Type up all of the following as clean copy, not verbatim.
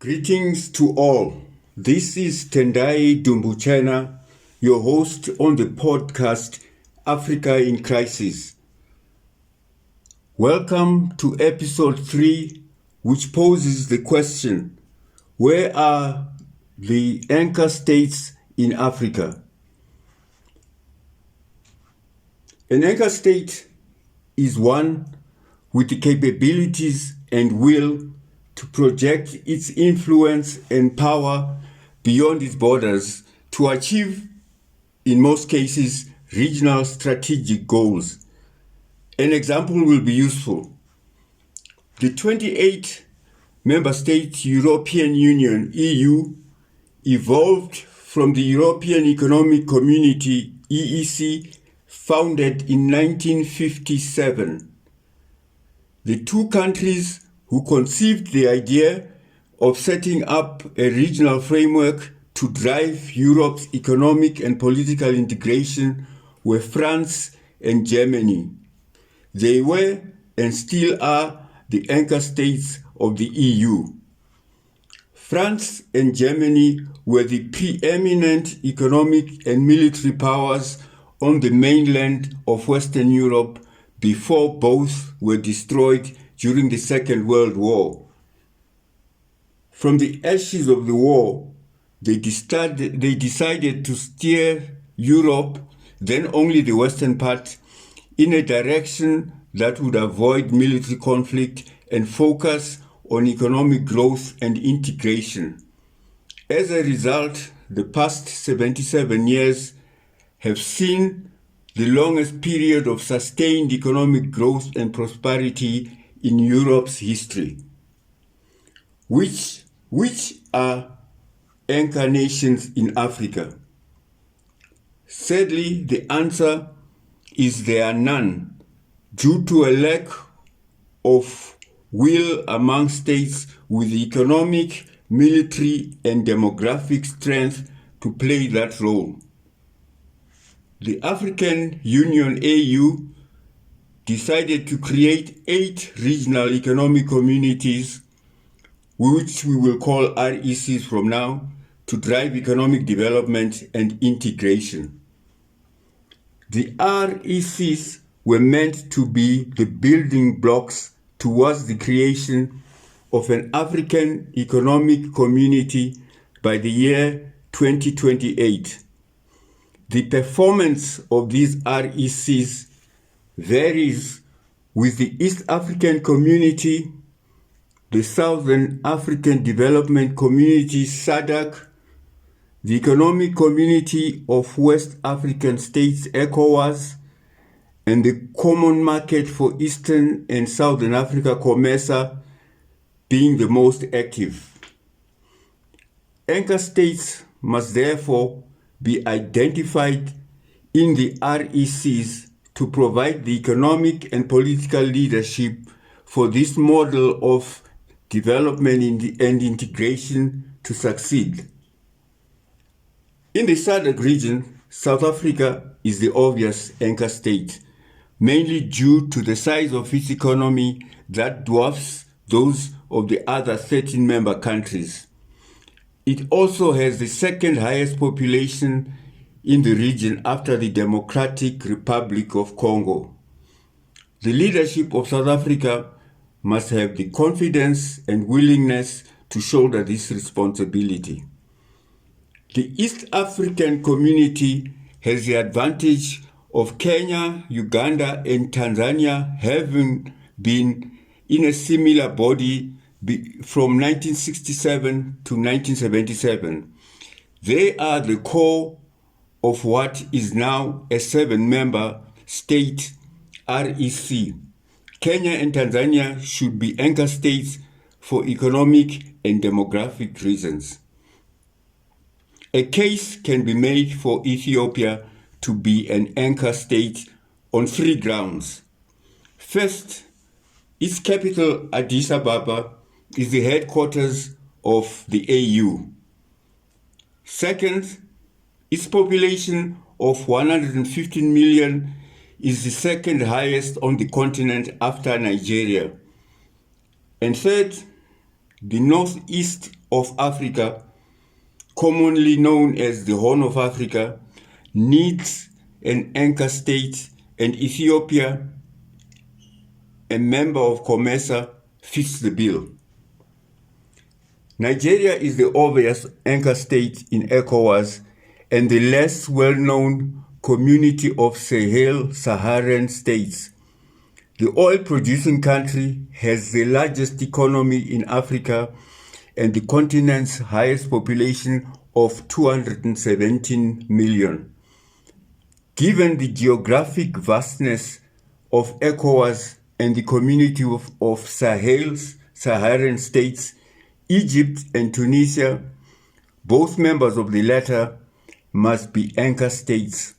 Greetings to all. This is Tendai Dumbuchana, your host on the podcast Africa in Crisis. Welcome to episode 3, which poses the question, where are the anchor states in Africa? An anchor state is one with the capabilities and will to project its influence and power beyond its borders to achieve, in most cases, regional strategic goals. An example will be useful. The 28 member states European Union, EU, evolved from the European Economic Community, EEC, founded in 1957. The two countries who conceived the idea of setting up a regional framework to drive Europe's economic and political integration were France and Germany. They were and still are the anchor states of the EU. France and Germany were the preeminent economic and military powers on the mainland of Western Europe before both were destroyed during the Second World War. From the ashes of the war, they decided to steer Europe, then only the western part, in a direction that would avoid military conflict and focus on economic growth and integration. As a result, the past 77 years have seen the longest period of sustained economic growth and prosperity in Europe's history. Which are anchor nations in Africa? Sadly, the answer is there are none, due to a lack of will among states with economic, military, and demographic strength to play that role. The African Union, AU, decided to create 8 regional economic communities, which we will call RECs from now, to drive economic development and integration. The RECs were meant to be the building blocks towards the creation of an African economic community by the year 2028. The performance of these RECs varies, with the East African Community, the Southern African Development Community SADC, the Economic Community of West African States ECOWAS, and the Common Market for Eastern and Southern Africa COMESA being the most active. Anchor states must therefore be identified in the RECs to provide the economic and political leadership for this model of development and integration to succeed. In the SADC region, South Africa is the obvious anchor state, mainly due to the size of its economy that dwarfs those of the other 13 member countries. It also has the second highest population in the region after the Democratic Republic of Congo. The leadership of South Africa must have the confidence and willingness to shoulder this responsibility. The East African Community has the advantage of Kenya, Uganda, and Tanzania having been in a similar body from 1967 to 1977. They are the core of what is now a 7-member state REC. Kenya and Tanzania should be anchor states for economic and demographic reasons. A case can be made for Ethiopia to be an anchor state on 3 grounds. First, its capital, Addis Ababa, is the headquarters of the AU. Second, its population of 115 million is the second highest on the continent after Nigeria. And third, The northeast of Africa, commonly known as the Horn of Africa, needs an anchor state, and Ethiopia, a member of COMESA, fits the bill. Nigeria is the obvious anchor state in ECOWAS and the less well-known community of Sahel-Saharan states. The oil-producing country has the largest economy in Africa and the continent's highest population of 217 million. Given the geographic vastness of ECOWAS and the community of Sahel-Saharan states, Egypt and Tunisia, both members of the latter, must be anchor states.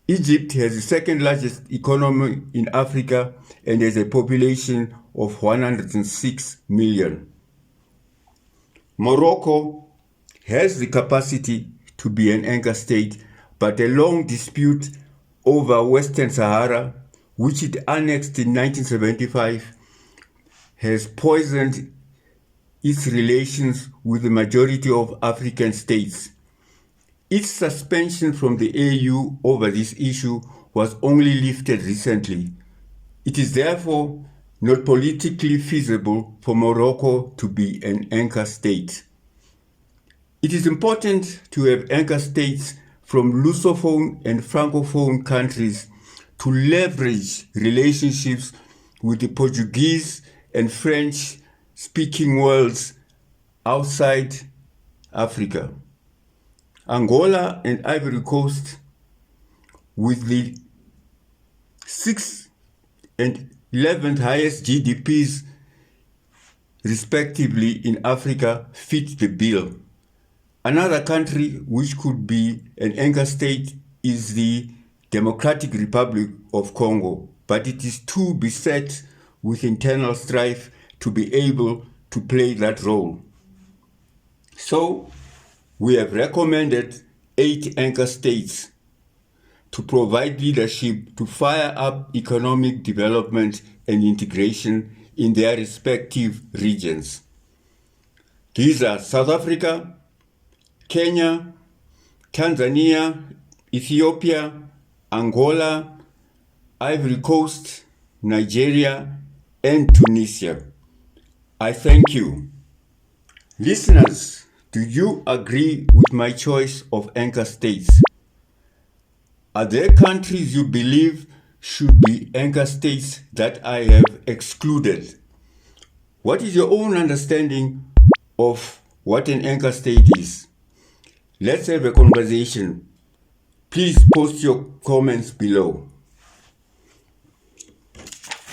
Egypt has the second largest economy in Africa and has a population of 106 million. Morocco has the capacity to be an anchor state, but a long dispute over Western Sahara, which it annexed in 1975, has poisoned its relations with the majority of African states. Its suspension from the AU over this issue was only lifted recently. It is therefore not politically feasible for Morocco to be an anchor state. It is important to have anchor states from Lusophone and Francophone countries to leverage relationships with the Portuguese and French-speaking worlds outside Africa. Angola and Ivory Coast, with the 6th and 11th highest GDPs respectively in Africa, fit the bill. Another country which could be an anchor state is the Democratic Republic of Congo, but it is too beset with internal strife to be able to play that role. So, we have recommended 8 anchor states to provide leadership to fire up economic development and integration in their respective regions. These are South Africa, Kenya, Tanzania, Ethiopia, Angola, Ivory Coast, Nigeria, and Tunisia. I thank you. Listeners, do you agree with my choice of anchor states? Are there countries you believe should be anchor states that I have excluded? What is your own understanding of what an anchor state is? Let's have a conversation. Please post your comments below.